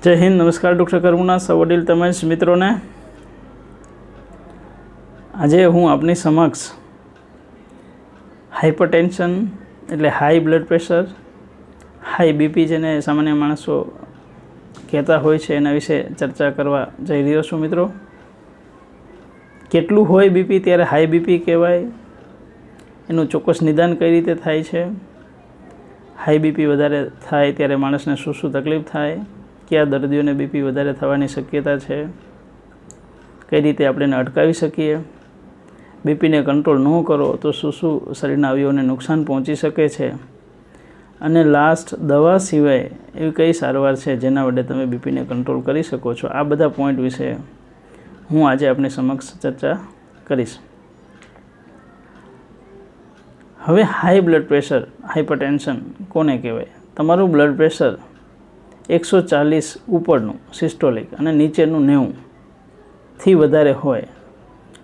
जय हिंद। नमस्कार डॉक्टर करुणा सवडील तमाम मित्रों ने आज हूँ अपनी समक्ष हाइपरटेन्शन एटले high blood pressure high BP जेने सामान्य माणसों कहता होय छे एना विषे चर्चा करवा जई रह्यो छुं। मित्रों, केटलुं होय बीपी त्यारे हाई बीपी कहेवाय, एनुं चोक्कस निदान कई रीते थाय छे, हाई बीपी वधारे थाय त्यारे माणसने शुं शुं तकलीफ थाय, क्या दर्दीओने बीपी वधारे थवानी शक्यता है, कई रीते आपणे एने अटकावी शकीए, बीपी ने कंट्रोल न करो तो शुं शुं शरीरना अवयवोने नुकसान पहोंची शके छे, अने लास्ट दवा सिवाय एवी कई सारवार है जेना वडे तमे बीपी ने कंट्रोल करी शको छो। आ बधा पॉइंट विषे हूँ आज आपनी समक्ष चर्चा करीश। हवे हाई ब्लड प्रेशर हाइपरटेन्शन कोने कहेवाय? तमारुं ब्लड प्रेशर 140 उपरનું સિસ્ટોલિક અને નીચેનું 90 થી વધારે હોય।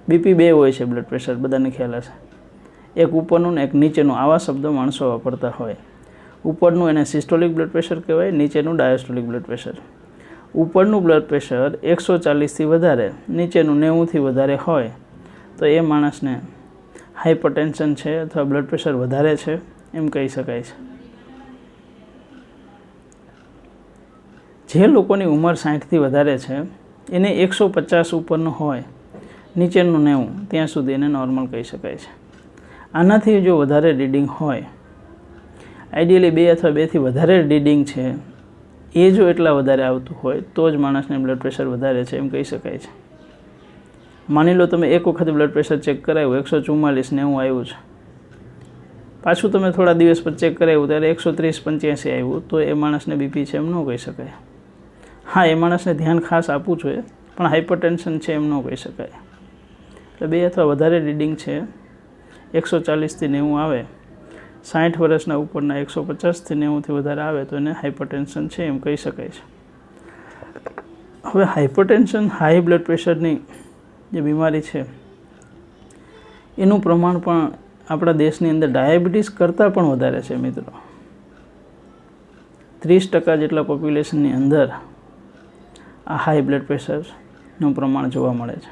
બીપી બે હોય છે બ્લડ પ્રેશર, બધાને ખ્યાલ હશે, એક ઉપરનું ને એક નીચેનું, આવા શબ્દો માણસો વાપરતા હોય। ઉપરનું એને સિસ્ટોલિક બ્લડ પ્રેશર કહેવાય, નીચેનું ડાયસ્ટોલિક બ્લડ પ્રેશર। ઉપરનું બ્લડ પ્રેશર 140 થી વધારે, નીચેનું 90 થી વધારે હોય તો એ માણસને હાઇપરટેન્શન છે અથવા બ્લડ પ્રેશર વધારે છે એમ કહી શકાય છે। જે લોકોની ઉંમર 60 થી વધારે છે એને 150 ઉપરનું હોય, નીચેનું 90 ત્યાં સુધી એને નોર્મલ કહી શકાય છે। આનાથી જો વધારે રીડિંગ હોય, આઈડિયલી 2 અથવા 2 થી વધારે રીડિંગ છે, એ જો એટલા વધારે આવતું હોય તો જ માણસને બ્લડ પ્રેશર વધારે છે એમ કહી શકાય છે। માની લો તમે એક વખત બ્લડ પ્રેશર ચેક કરાવ્યું 144 90 આવ્યું છે, પાછું તમે થોડા દિવસ પછી ચેક કરાવ્યું ત્યારે 130 85 આવ્યું, તો એ માણસને બીપી છે એમ ન કહી શકાય। हाँ, ए माणसने ध्यान खास आपवुं जोईए, पण हाइपरटेन्शन है एम न कही शकाय। એટલે 2 અથવા વધારે રીડિંગ છે, 140 થી 90 આવે, 60 વર્ષના ઉપરના 150 થી 90 થી વધારે આવે તો એને હાઇપરટેન્શન છે એમ કહી શકાય છે। હવે હાઇપરટેન્શન હાઈ બ્લડ પ્રેશરની જે બીમારી છે એનું પ્રમાણ પણ આપણા દેશની અંદર ડાયાબિટીસ કરતાં પણ વધારે છે। મિત્રો, 30% જેટલા પોપ્યુલેશનની અંદર આ હાઈ બ્લડ પ્રેશરનું પ્રમાણ જોવા મળે છે।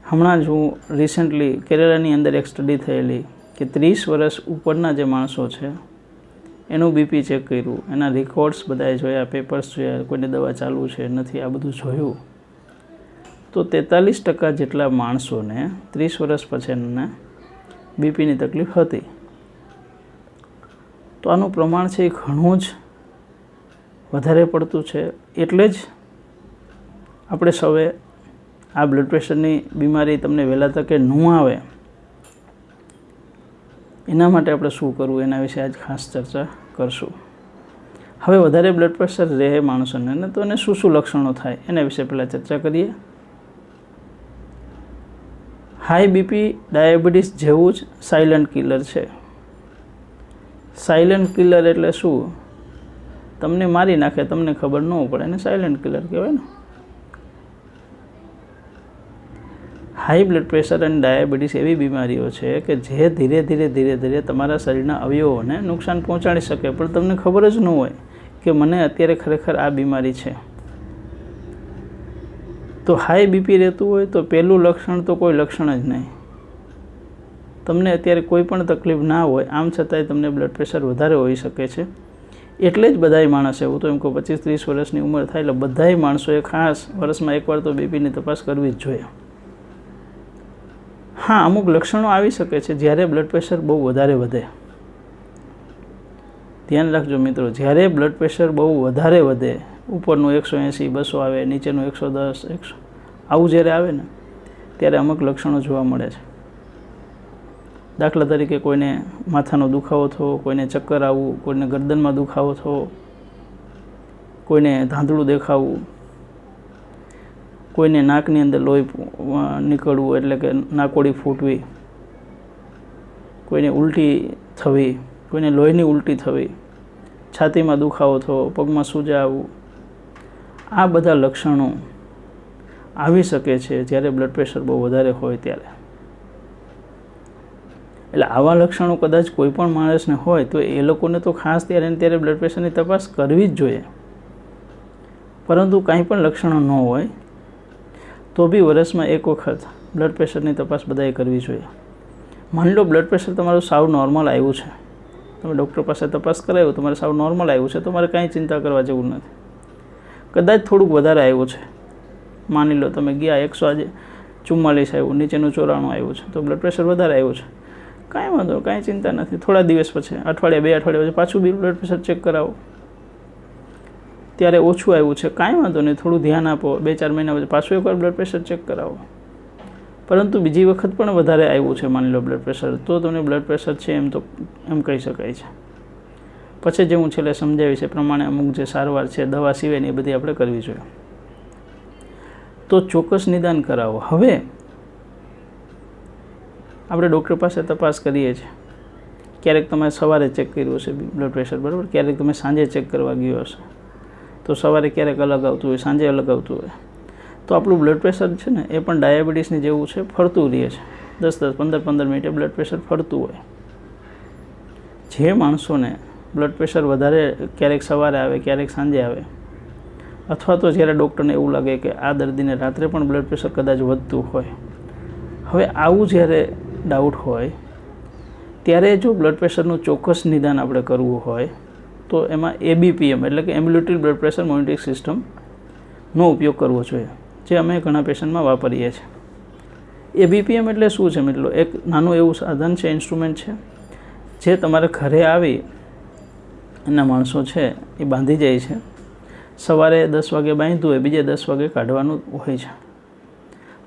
હમણાં જ હું રિસેન્ટલી કેરેલાની અંદર એક સ્ટડી થયેલી કે 30 વર્ષ ઉપરના જે માણસો છે એનું બીપી ચેક કર્યું, એના રેકોર્ડ્સ બધાએ જોયા, પેપર્સ જોયા, કોઈને દવા ચાલુ છે નથી, આ બધું જોયું તો 43% જેટલા માણસોને 30 વર્ષ પછીના બીપીની તકલીફ હતી। તો આનું પ્રમાણ છે એ ઘણું જ વધારે પડતું છે। એટલે જ આપણે સૌએ આ બ્લડ પ્રેશરની બીમારી તમને વહેલા તકે ન આવે એના માટે આપણે શું કરવું એના વિશે આજ ખાસ ચર્ચા કરશું। હવે વધારે બ્લડ પ્રેશર રહે માણસોને ને તો એને શું શું લક્ષણો થાય એના વિશે પહેલાં ચર્ચા કરીએ। હાઈ બીપી ડાયાબિટીસ જેવું જ સાયલન્ટ કિલર છે। સાયલન્ટ કિલર એટલે શું? તમને મારી નાખે, તમને ખબર ન પડે, એને સાયલન્ટ કિલર કહેવાય ને। હાઈ બ્લડ પ્રેશર અને ડાયાબિટીસ એવી બીમારીઓ છે કે જે ધીરે ધીરે તમારા શરીરના અવયવોને નુકસાન પહોંચાડી શકે, પણ તમને ખબર જ ન હોય કે મને અત્યારે ખરેખર આ બીમારી છે। તો હાઈ બીપી રહેતું હોય તો પહેલું લક્ષણ તો કોઈ લક્ષણ જ નહીં, તમને અત્યારે કોઈ પણ તકલીફ ના હોય, આમ છતાંય તમને બ્લડ પ્રેશર વધારે હોઈ શકે છે। એટલે જ બધાય માણસે, હું તો એમ કહું 25-30 વર્ષની ઉંમર થાય એટલે બધાય માણસોએ ખાસ વર્ષમાં એકવાર તો બીપીની તપાસ કરવી જ જોઈએ। હા, અમુક લક્ષણો આવી શકે છે જ્યારે બ્લડ પ્રેશર બહુ વધારે વધે। ધ્યાન રાખજો મિત્રો, જ્યારે બ્લડ પ્રેશર બહુ વધારે વધે, ઉપરનું 180 200 આવે, નીચેનું 110 100 આવું જ્યારે આવે ને ત્યારે અમુક લક્ષણો જોવા મળે છે। દાખલા તરીકે કોઈને માથાનો દુખાવો થવો, કોઈને ચક્કર આવવું, કોઈને ગરદનમાં દુખાવો થવો, કોઈને ધાંધળું દેખાવું, કોઈને નાકની અંદર લોહી નીકળવું એટલે કે નાકોડી ફૂટવી, કોઈને ઉલટી થવી, કોઈને લોહીની ઉલટી થવી, છાતીમાં દુખાવો થવો, પગમાં સૂજા આવવું, આ બધા લક્ષણો આવી શકે છે જ્યારે બ્લડ પ્રેશર બહુ વધારે હોય ત્યારે। એટલે આવા લક્ષણો કદાચ કોઈ પણ માણસને હોય તો એ લોકોને તો ખાસ ત્યારે બ્લડ પ્રેશરની તપાસ કરવી જ જોઈએ। પરંતુ કાંઈ પણ લક્ષણો ન હોય તો બી વર્ષમાં એક વખત બ્લડ પ્રેશરની તપાસ બધાએ કરવી જોઈએ. માની લો બ્લડ પ્રેશર તમારું સાવ નોર્મલ આવ્યું છે, તમે ડૉક્ટર પાસે તપાસ કરાવ્યું, તમારે સાવ નોર્મલ આવ્યું છે, તમારે કાંઈ ચિંતા કરવા જેવું નથી. કદાચ થોડુંક વધારે આવ્યું છે, માની લો તમે ગયા 144 આવ્યું, નીચેનું 94 આવ્યું છે, તો બ્લડ પ્રેશર વધારે આવ્યું છે, કાંઈ વાંધો, કાંઈ ચિંતા નથી. થોડા દિવસ પછી, અઠવાડિયા 2 અઠવાડિયા પછી પાછું બી બ્લડ પ્રેશર ચેક કરાવો, ત્યારે ઓછું આવ્યું છે, કાંઈ વાંધો નહીં, થોડું ધ્યાન આપો, 2-4 મહિના પછી પાછું એકવાર બ્લડ પ્રેશર ચેક કરાવો. પરંતુ બીજી વખત પણ વધારે આવ્યું છે માની લો બ્લડ પ્રેશર, તો તમને બ્લડ પ્રેશર છે એમ કહી શકાય છે. પછી જે હું છેલ્લે સમજાવીશ એ પ્રમાણે અમુક જે સારવાર છે દવા સિવાયની એ બધી આપણે કરવી જોઈએ. તો ચોક્કસ નિદાન કરાવો. હવે આપણે ડૉક્ટર પાસે તપાસ કરીએ છીએ, ક્યારેક તમે સવારે ચેક કર્યું હશે બ્લડ પ્રેશર, બરાબર, ક્યારેક તમે સાંજે ચેક કરવા ગયો હશે, તો સવારે ક્યારેક અલગ આવતું હોય, સાંજે અલગ આવતું હોય. તો આપણું બ્લડ પ્રેશર છે ને એ પણ ડાયાબિટીસની જેવું છે, ફરતું રહે છે, 10-10, 15-15 મિનિટે બ્લડ પ્રેશર ફરતું હોય. જે માણસોને બ્લડ પ્રેશર વધારે ક્યારેક સવારે આવે, ક્યારેક સાંજે આવે, અથવા તો જ્યારે ડૉક્ટરને એવું લાગે કે આ દર્દીને રાત્રે પણ બ્લડ પ્રેશર કદાચ વધતું હોય, હવે આવું જ્યારે ડાઉટ હોય ત્યારે જો બ્લડ પ્રેશરનું ચોક્કસ નિદાન આપણે કરવું હોય તો એમાં ABPM એટલે કે એમ્બ્યુલેટરી બ્લડ પ્રેશર મોનિટરિંગ સિસ્ટમનો ઉપયોગ કરવો જોઈએ, જે અમે ઘણા પેશન્ટમાં વાપરીએ છીએ. ABPM એટલે શું છે મિત્રો? એક નાનું એવું સાધન છે, ઇન્સ્ટ્રુમેન્ટ છે, જે તમારે ઘરે આવી એના માણસો છે એ બાંધી જાય છે. સવારે 10 વાગે બાંધ્યું હોય, બીજે 10 વાગે કાઢવાનું હોય છે.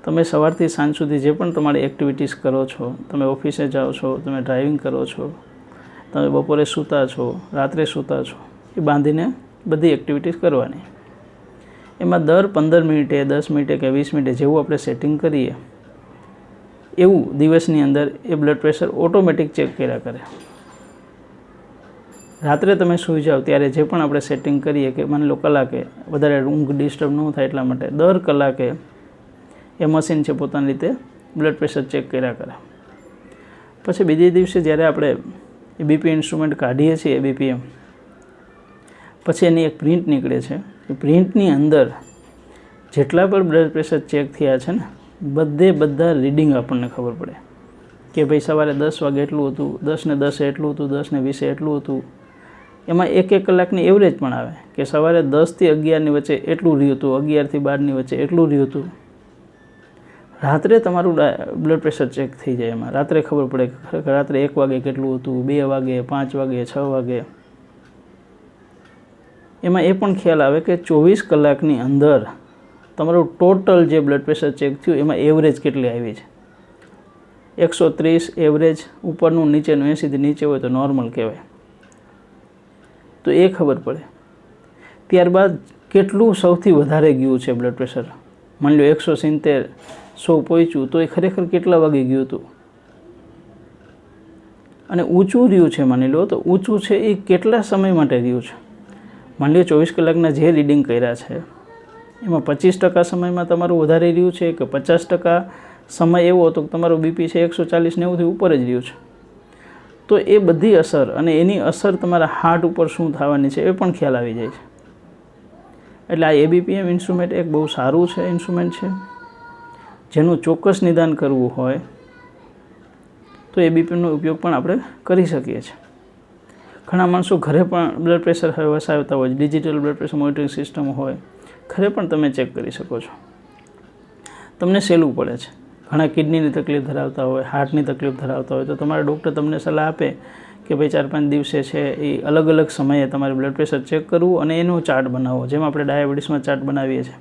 તમે સવારથી સાંજ સુધી જે પણ તમારી એક્ટિવિટીઝ કરો છો, તમે ઓફિસે જાઓ છો, તમે ડ્રાઇવિંગ કરો છો, તમે બપોરે સૂતા છો, રાત્રે સૂતા છો, એ બાંધીને બધી એક્ટિવિટીઝ કરવાની. એમાં દર 15 મિનિટે, 10 મિનિટે કે 20 મિનિટે જેવું આપણે સેટિંગ કરીએ એવું દિવસની અંદર એ બ્લડ પ્રેશર ઓટોમેટિક ચેક કર્યા કરે. રાત્રે તમે સૂઈ જાઓ ત્યારે જે પણ આપણે સેટિંગ કરીએ કે માની લો કલાકે, વધારે ઊંઘ ડિસ્ટર્બ ન થાય એટલા માટે દર કલાકે એ મશીન છે પોતાની રીતે બ્લડ પ્રેશર ચેક કર્યા કરે. પછી બીજે દિવસે જ્યારે આપણે એ બીપી ઇન્સ્ટ્રુમેન્ટ કાઢીએ છીએ ABPM, પછી એની એક પ્રિન્ટ નીકળે છે. એ પ્રિન્ટની અંદર જેટલા પણ બ્લડ પ્રેશર ચેક થયા છે ને બધા રીડિંગ આપણને ખબર પડે કે ભાઈ સવારે 10 વાગે એટલું હતું, 10 ને 10 એટલું હતું, 10 ને 20 એટલું હતું. એમાં 1-1 કલાકની એવરેજ પણ આવે કે સવારે 10 થી 11ની વચ્ચે એટલું રહ્યું હતું, 11 થી 12ની વચ્ચે એટલું રહ્યું હતું. રાત્રે તમારું બ્લડ પ્રેશર ચેક થઈ જાય. એમાં રાત્રે ખબર પડે કે ખરેખર રાત્રે 1 વાગે કેટલું હતું, 2 વાગે, 5 વાગે, 6 વાગે. એમાં એ પણ ખ્યાલ આવે કે 24 કલાકની અંદર તમારું ટોટલ જે બ્લડ પ્રેશર ચેક થયું એમાં એવરેજ કેટલી આવી છે. 130 એવરેજ, ઉપરનું નીચેનું 80 થી નીચે હોય તો નોર્મલ કહેવાય. તો એ ખબર પડે. ત્યારબાદ કેટલું સૌથી વધારે ગયું છે બ્લડ પ્રેશર, માની લો 170, 100 પહોંચ્યું તો એ ખરેખર કેટલા વાગે ગયું હતું. અને ઊંચું રહ્યું છે માની લો તો ઊંચું છે એ કેટલા સમય માટે રહ્યું છે. માની લો 24 કલાકના જે રીડિંગ કર્યા છે એમાં 25% સમયમાં તમારું વધારે રહ્યું છે કે 50% સમય એવો હતો કે તમારું બીપી છે 140-90થી ઉપર જ રહ્યું છે. તો એ બધી અસર અને એની અસર તમારા હાર્ટ ઉપર શું થવાની છે એ પણ ખ્યાલ આવી જાય છે. એટલે આ ABPM ઇન્સ્ટ્રુમેન્ટ એક બહુ સારું છે ઇન્સ્ટ્રુમેન્ટ છે, જેનું ચોક્કસ નિદાન કરવું હોય તો ABPMનો ઉપયોગ પણ આપણે કરી શકીએ છીએ. ઘણા માણસો ઘરે પણ બ્લડ પ્રેશર હવે વસાવતા હોય, digital blood pressure monitoring system હોય, ઘરે પણ તમે ચેક કરી શકો છો. તમને સહેલું પડે છે. ઘણા કિડનીની તકલીફ ધરાવતા હોય, હાર્ટની તકલીફ ધરાવતા હોય તો તમારા ડૉક્ટર તમને સલાહ આપે કે ભાઈ 4-5 દિવસે છે એ અલગ અલગ સમયે તમારે બ્લડ પ્રેશર ચેક કરવું અને એનો ચાર્ટ બનાવવો. જેમ આપણે ડાયાબિટીસમાં ચાર્ટ બનાવીએ છીએ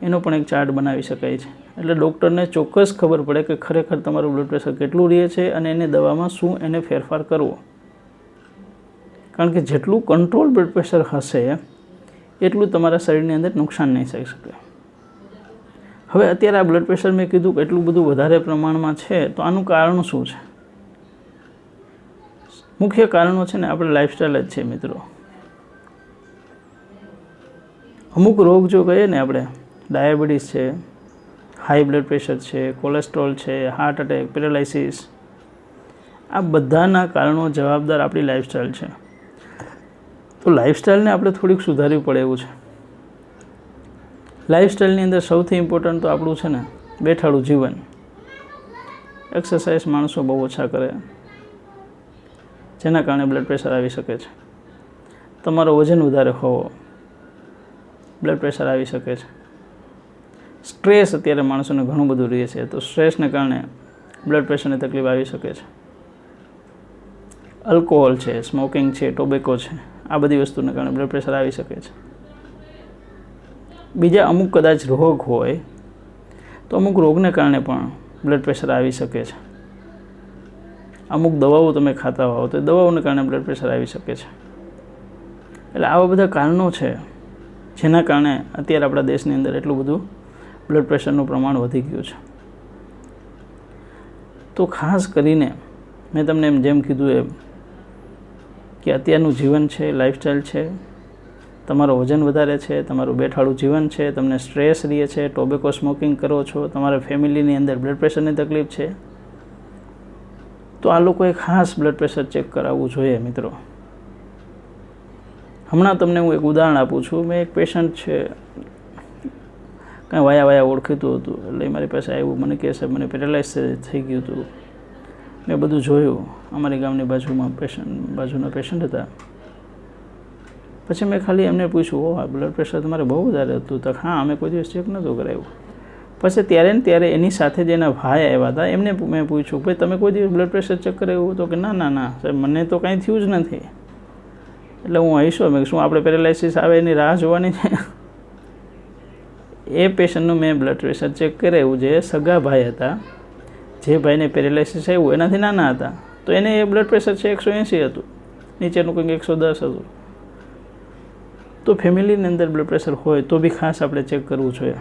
એનો પણ એક ચાર્ટ બનાવી શકાય છે. એટલે ડૉક્ટરને ચોક્કસ ખબર પડે કે ખરેખર તમારું બ્લડ પ્રેશર કેટલું રહે છે અને એને દવામાં શું એને ફેરફાર કરવો. કારણ કે જેટલું કંટ્રોલ બ્લડ પ્રેશર હશે એટલું તમારા શરીરની અંદર નુકસાન નહીં થઈ શકે. હવે અત્યારે આ બ્લડ પ્રેશર મેં કીધું કે એટલું બધું વધારે પ્રમાણમાં છે, તો આનું કારણ શું છે? મુખ્ય કારણો છે ને આપણે લાઈફસ્ટાઈલ જ છે મિત્રો. અમુક રોગ જો કહીએ ને આપણે, ડાયાબિટીસ છે, હાઈ બ્લડ પ્રેશર છે, કોલેસ્ટ્રોલ છે, હાર્ટ એટેક, પેરાલાઇસિસ, આ બધાના કારણો જવાબદાર આપણી લાઈફસ્ટાઈલ છે. તો તો લાઈફસ્ટાઈલને આપણે થોડીક સુધારવી પડે એવું છે. લાઈફસ્ટાઈલની અંદર સૌથી ઇમ્પોર્ટન્ટ તો આપણું છે ને બેઠાડું જીવન. એક્સરસાઇઝ માણસો બહુ ઓછા કરે, જેના કારણે બ્લડ પ્રેશર આવી શકે છે. તમારો વજન વધારે હોવો, બ્લડ પ્રેશર આવી શકે છે. સ્ટ્રેસ અત્યારે માણસોને ઘણું બધું રહે છે, તો સ્ટ્રેસને કારણે બ્લડ પ્રેશરની તકલીફ આવી શકે છે. આલ્કોહોલ છે, સ્મોકિંગ છે, ટોબેકો છે, આ બધી વસ્તુને કારણે બ્લડ પ્રેશર આવી શકે છે. બીજા અમુક કદાચ રોગ હોય તો અમુક રોગને કારણે પણ બ્લડ પ્રેશર આવી શકે છે. અમુક દવાઓ તમે ખાતા હોવ તો દવાઓને કારણે બ્લડ પ્રેશર આવી શકે છે. એટલે આવા બધા કારણો છે જેના કારણે અત્યારે આપણા દેશની અંદર એટલું બધું બ્લડ પ્રેશરનું પ્રમાણ વધી ગયું છે. તો ખાસ કરીને મેં તમને જેમ કીધું એમ કે અત્યારનું જીવન છે, લાઈફસ્ટાઈલ છે, તમારું વજન વધારે છે, તમારું બેઠાડું જીવન છે, તમને સ્ટ્રેસ રહે છે, ટોબેકો સ્મોકિંગ કરો છો, તમારા ફેમિલીની અંદર બ્લડ પ્રેશરની તકલીફ છે, તો આ લોકોએ ખાસ બ્લડ પ્રેશર ચેક કરાવવું જોઈએ મિત્રો. હમણાં તમને હું એક ઉદાહરણ આપું છું. મેં એક પેશન્ટ છે, કાંઈ વાયા ઓળખીતું હતું, એટલે મારી પાસે આવ્યું, મને કહે છે મને પેરાલાઇઝ થઈ ગયું હતું. મેં બધું જોયું. અમારી ગામની બાજુના પેશન્ટ હતા. પછી મેં ખાલી એમને પૂછ્યું, ઓહ બ્લડ પ્રેશર તમારે બહુ વધારે હતું? તો હા, અમે કોઈ દિવસ ચેક નહોતું કરાવ્યું. પછી ત્યારે ને ત્યારે એની સાથે જે એના ભાઈ આવ્યા હતા એમને મેં પૂછ્યું, ભાઈ તમે કોઈ દિવસ બ્લડ પ્રેશર ચેક કરાવ્યું? તો કે ના સાહેબ, મને તો કાંઈ થયું જ નથી. એટલે હું હૈશો, મેં શું આપણે પેરાલાઇસિસ આવે એની રાહ જોવાની છે? એ પેશન્ટનું મેં બ્લડ પ્રેશર ચેક કરાવ્યું. જે સગા ભાઈ હતા, જે ભાઈને પેરાલાઇસિસ આવ્યું એનાથી નાના હતા, તો એને એ બ્લડ પ્રેશર છે 180 હતું, નીચેનું કંઈક 110 હતું. તો ફેમિલીની અંદર બ્લડ પ્રેશર હોય તો બી ખાસ આપણે ચેક કરવું જોઈએ.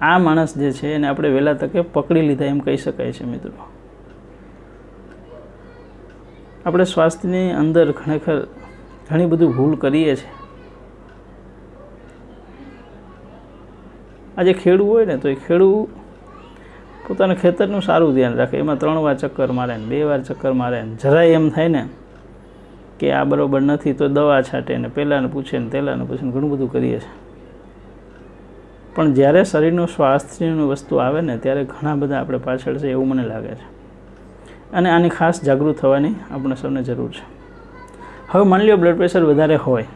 આ માણસ જે છે એને આપણે વહેલા તકે પકડી લીધા એમ કહી શકાય છે મિત્રો. આપણે સ્વાસ્થ્યની અંદર ખરેખર ઘણી બધું ભૂલ કરીએ છીએ. આજે ખેડૂત હોય ને તો એ ખેડૂત પોતાના ખેતરનું સારું ધ્યાન રાખે, એમાં 3 વાર ચક્કર મારે ને 2 વાર ચક્કર મારે ને જરાય એમ થાય ને કે આ બરાબર નથી તો દવા છાંટે ને પહેલાંને પૂછે ને તેલાને પૂછે ને ઘણું બધું કરીએ છીએ. પણ જ્યારે શરીરનું સ્વાસ્થ્યની વસ્તુ આવે ને ત્યારે ઘણા બધા આપણે પાછળ છે એવું મને લાગે છે. અને આની ખાસ જાગૃત થવાની આપણે સૌને જરૂર છે. હવે માની લો બ્લડ પ્રેશર વધારે હોય,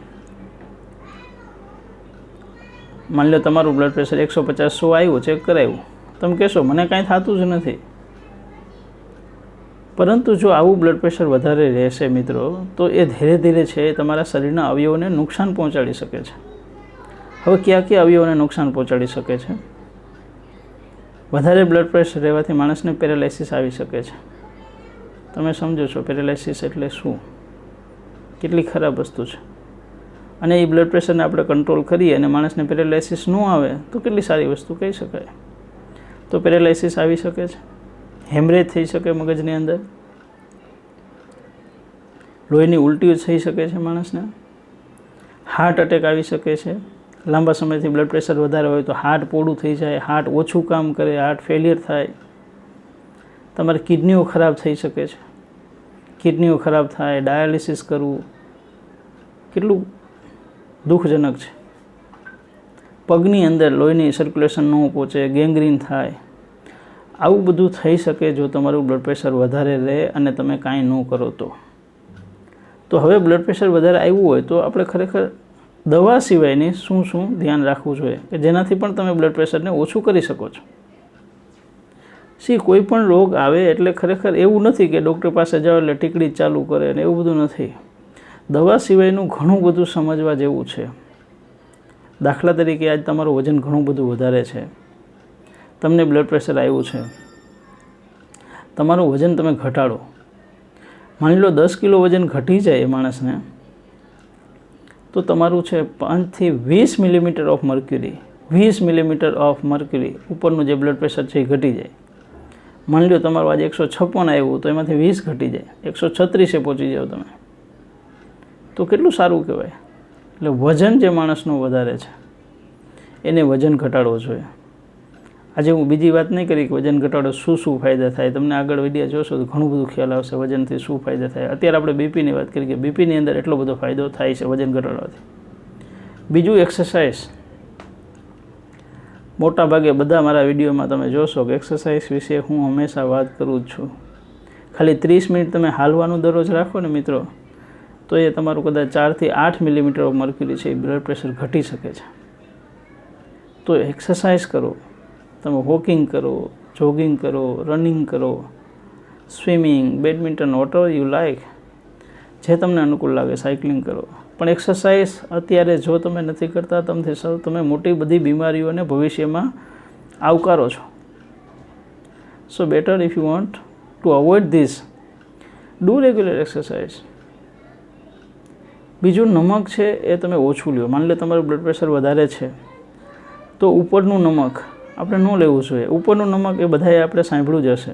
માની લો તમારું બ્લડ પ્રેશર 150-100 આવ્યું, ચેક કરાવ્યું, તમે કહેશો મને કાંઈ થતું જ નથી. પરંતુ જો આવું બ્લડ પ્રેશર વધારે રહેશે મિત્રો, તો એ ધીરે ધીરે છે એ તમારા શરીરના અવયવોને નુકસાન પહોંચાડી શકે છે. હવે કયા અવયવોને નુકસાન પહોંચાડી શકે છે? વધારે બ્લડ પ્રેશર રહેવાથી માણસને પેરાલાઇસિસ આવી શકે છે. તમે સમજો છો પેરાલાઇસિસ એટલે શું, કેટલી ખરાબ વસ્તુ છે. અને એ બ્લડ પ્રેશરને આપણે કંટ્રોલ કરીએ અને માણસને પેરાલાઇસિસ ન આવે તો કેટલી સારી વસ્તુ કહી શકાય. તો પેરાલાઇસિસ આવી શકે છે, હેમરેજ થઈ શકે મગજની અંદર, લોહીની ઉલટીઓ થઈ શકે છે માણસને, હાર્ટ એટેક આવી શકે છે. લાંબા સમયથી બ્લડ પ્રેશર વધારે હોય તો હાર્ટ પોડું થઈ જાય, હાર્ટ ઓછું કામ કરે, હાર્ટ ફેલિયર થાય. તમારી કિડનીઓ ખરાબ થઈ શકે છે, કિડનીઓ ખરાબ થાય, ડાયાલિસિસ કરવું કેટલું દુઃખજનક છે. પગની અંદર લોહીની સર્ક્યુલેશન ન પહોંચે, ગેંગ્રીન થાય, આવું બધું થઈ શકે જો તમારું બ્લડ પ્રેશર વધારે રહે અને તમે કાંઈ ન કરો તો. તો હવે બ્લડ પ્રેશર વધારે આવ્યું હોય તો આપણે ખરેખર દવા સિવાયની શું ધ્યાન રાખવું જોઈએ કે જેનાથી પણ તમે બ્લડ પ્રેશરને ઓછું કરી શકો છો. કોઈ પણ રોગ આવે એટલે ખરેખર એવું નથી કે ડૉક્ટર પાસે જાઓ એટલે ટીકડી ચાલુ કરે ને એવું બધું નથી. દવા સિવાયનું ઘણું બધું સમજવા જેવું છે. દાખલા તરીકે આજ તમારું વજન ઘણું બધું વધારે છે, તમને બ્લડ પ્રેશર આવ્યું છે, તમારું વજન તમે ઘટાડો. માની લો 10 કિલો વજન ઘટી જાય એ માણસને, તો તમારું છે 5 થી 20 millimetre of mercury, 20 millimetre of mercury ઉપરનું જે બ્લડ પ્રેશર છે એ ઘટી જાય. માની લો તમારું આજે 156 આવ્યું તો એમાંથી 20 ઘટી જાય, 136 પહોંચી જાઓ તમે, તો કેટલું સારું કહેવાય. એટલે વજન જે માણસનું વધારે છે એને વજન ઘટાડવો જોઈએ. આજે હું બીજી વાત નહીં કરી કે વજન ઘટાડો શું ફાયદા થાય. તમને આગળ વિડીયો જોશો તો ઘણું બધું ખ્યાલ આવશે વજનથી શું ફાયદા થાય. અત્યારે આપણે બીપીની વાત કરી કે બીપીની અંદર એટલો બધો ફાયદો થાય છે વજન ઘટાડવાથી. બીજું એક્સરસાઇઝ. મોટા ભાગે બધા મારા વિડીયોમાં તમે જોશો કે એક્સરસાઇઝ વિશે હું હંમેશા વાત કરું જ છું. ખાલી 30 મિનિટ તમે હાલવાનું દરરોજ રાખો ને મિત્રો, તો એ તમારું કદાચ 4 થી 8 મિલીમીટર ઓફ મર્ક્યુરી છે એ બ્લડ પ્રેશર ઘટી શકે છે. તો એક્સરસાઇઝ કરો, તમે વોકિંગ કરો, જોગિંગ કરો, રનિંગ કરો, swimming, badminton, whatever you like, જે તમને અનુકૂળ લાગે, સાયકલિંગ કરો. પણ એક્સરસાઇઝ અત્યારે જો તમે નથી કરતા, તમે મોટી બધી બીમારીઓને ભવિષ્યમાં આવકારો છો. So better if you want to avoid this, do regular exercise. બીજું નમક છે એ તમે ઓછું લ્યો. માની લો તમારું બ્લડ પ્રેશર વધારે છે તો ઉપરનું નમક આપણે ન લેવું જોઈએ. ઉપરનું નમક એ બધાએ આપણે સાંભળ્યું જ હશે,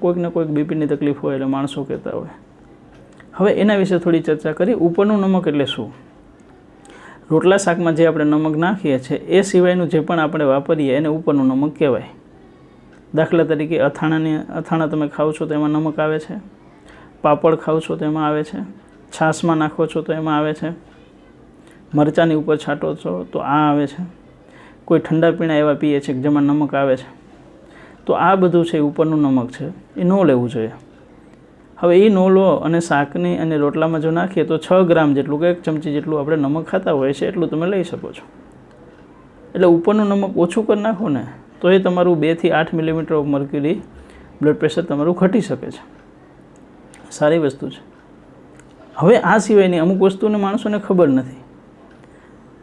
કોઈકને કોઈક બીપીની તકલીફ હોય એટલે માણસો કહેતા હોય. હવે એના વિશે થોડી ચર્ચા કરી. ઉપરનું નમક એટલે શું? રોટલા શાકમાં જે આપણે નમક નાખીએ છીએ એ સિવાયનું જે પણ આપણે વાપરીએ એને ઉપરનું નમક કહેવાય. દાખલા તરીકે અથાણા તમે ખાઓ છો તો એમાં નમક આવે છે, પાપડ ખાઓ છો તો એમાં આવે છે, છાશમાં નાખો છો તો એમાં આવે છે, મરચાંની ઉપર છાંટો છો તો આ આવે છે, કોઈ ઠંડા પીણા એવા પીએ છે કે જેમાં નમક આવે છે. તો આ બધું છે ઉપરનું નમક છે, એ ન લેવું જોઈએ. હવે એ ન લો અને શાકની અને રોટલામાં જો નાખીએ તો 6 ગ્રામ જેટલું કે 1 ચમચી જેટલું આપણે નમક ખાતા હોય છે એટલું તમે લઈ શકો છો. એટલે ઉપરનું નમક ઓછું કરી નાખો ને તો એ તમારું 2 થી 8 millimetre of mercury blood pressure તમારું ઘટી શકે છે. સારી વસ્તુ છે. હવે આ સિવાયની અમુક વસ્તુને માણસોને ખબર નથી.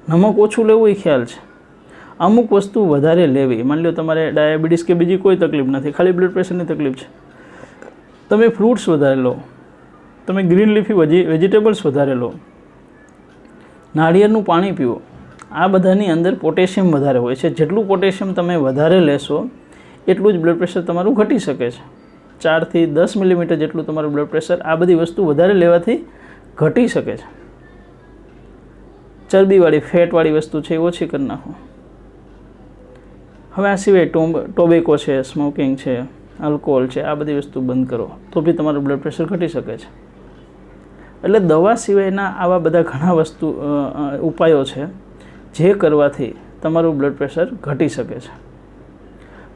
નમક ઓછું લેવું એ ખ્યાલ છે, અમુક વસ્તુ વધારે લેવી. માની લો તમારે ડાયાબિટીસ કે બીજી કોઈ તકલીફ નથી, ખાલી બ્લડ પ્રેશરની તકલીફ છે, તમે ફ્રૂટ્સ વધારે લો, તમે ગ્રીન લીફી વેજીટેબલ્સ વધારે લો, નાળિયેરનું પાણી પીવો. આ બધાની અંદર પોટેશિયમ વધારે હોય છે. જેટલું પોટેશિયમ તમે વધારે લેશો એટલું જ બ્લડ પ્રેશર તમારું ઘટી શકે છે. 4 થી 10 મિલીમીટર જેટલું તમારું બ્લડ પ્રેશર આ બધી વસ્તુ વધારે લેવાથી ઘટી શકે છે. ચરબીવાળી ફેટવાળી વસ્તુ છે એ ઓછી કરી નાખો. હવે આ સિવાય ટોબેકો છે, સ્મોકિંગ છે, આલ્કોહોલ છે, આ બધી વસ્તુ બંધ કરો તો બી તમારું બ્લડ પ્રેશર ઘટી શકે છે. એટલે દવા સિવાયના આવા બધા ઘણા ઉપાયો છે જે કરવાથી તમારું બ્લડ પ્રેશર ઘટી શકે છે.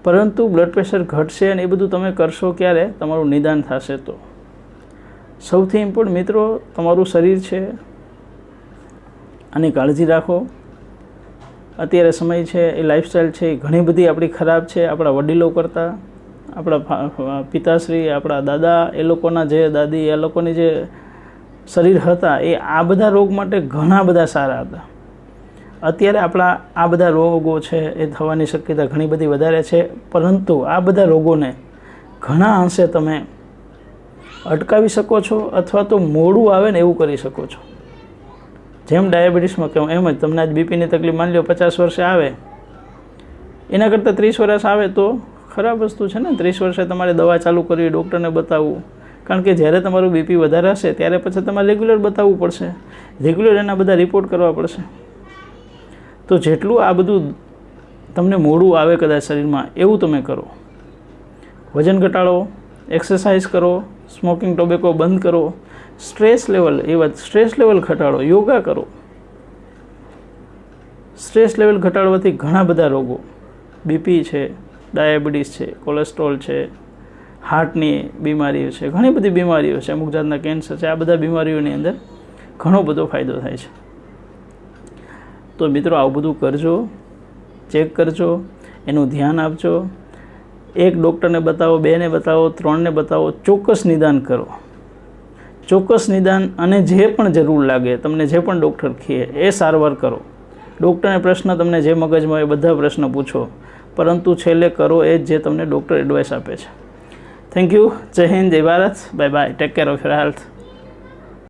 પરંતુ બ્લડ પ્રેશર ઘટશે અને એ બધું તમે કરશો ક્યારે? તમારું નિદાન થશે તો. સૌથી ઇમ્પોર્ટન્ટ મિત્રો, તમારું શરીર છે, આની કાળજી રાખો. અત્યારે સમય છે એ લાઈફસ્ટાઈલ છે એ ઘણી બધી આપણી ખરાબ છે. આપણા વડીલો કરતાં, આપણા પિતાશ્રી, આપણા દાદા, એ લોકોના જે દાદી, એ લોકોની જે શરીર હતા એ આ બધા રોગ માટે ઘણા બધા સારા હતા. અત્યારે આપણા આ બધા રોગો છે એ થવાની શક્યતા ઘણી બધી વધારે છે. પરંતુ આ બધા રોગોને ઘણા અંશે તમે અટકાવી શકો છો અથવા તો મોડું આવે ને એવું કરી શકો છો. જેમ ડાયાબિટીસમાં કહું એમ જ તમને આજ બીપીની તકલીફ માની લો 50 વર્ષે આવે, એના કરતાં 30 વર્ષ આવે તો ખરાબ વસ્તુ છે ને. 30 વર્ષે તમારે દવા ચાલુ કરવી, ડૉક્ટરને બતાવવું. કારણ કે જ્યારે તમારું બીપી વધારે હશે ત્યારે પછી તમારે રેગ્યુલર બતાવવું પડશે, રેગ્યુલર એના બધા રિપોર્ટ કરવા પડશે. તો જેટલું આ બધું તમને મોડું આવે કદાચ શરીરમાં એવું તમે કરો. વજન ઘટાડો, એક્સરસાઇઝ કરો, સ્મોકિંગ ટોબેકો બંધ કરો, સ્ટ્રેસ લેવલ ઘટાડો, યોગા કરો. સ્ટ્રેસ લેવલ ઘટાડવાથી ઘણા બધા રોગો, બીપી છે, ડાયાબિટીસ છે, કોલેસ્ટ્રોલ છે, હાર્ટની બીમારીઓ છે, ઘણી બધી બીમારીઓ છે, અમુક જાતના કેન્સર છે, આ બધા બીમારીઓની અંદર ઘણો બધો ફાયદો થાય છે. તો મિત્રો આવું બધું કરજો, ચેક કરજો, એનું ધ્યાન આપજો. 1 ડૉક્ટરને બતાવો, 2 ને બતાવો, 3 ને બતાવો, ચોક્કસ નિદાન કરો. ચોક્કસ નિદાન અને જે પણ જરૂર લાગે તમને, જે પણ ડૉક્ટર કહે એ સારવાર કરો. ડૉક્ટરને પ્રશ્ન તમને જે મગજમાં હોય બધા પ્રશ્ન પૂછો, પરંતુ છેલ્લે કરો એ જ જે તમને ડૉક્ટર એડવાઇસ આપે છે. Thank you. જય હિન્દ, જય Bharat. Bye bye. Take care of your health.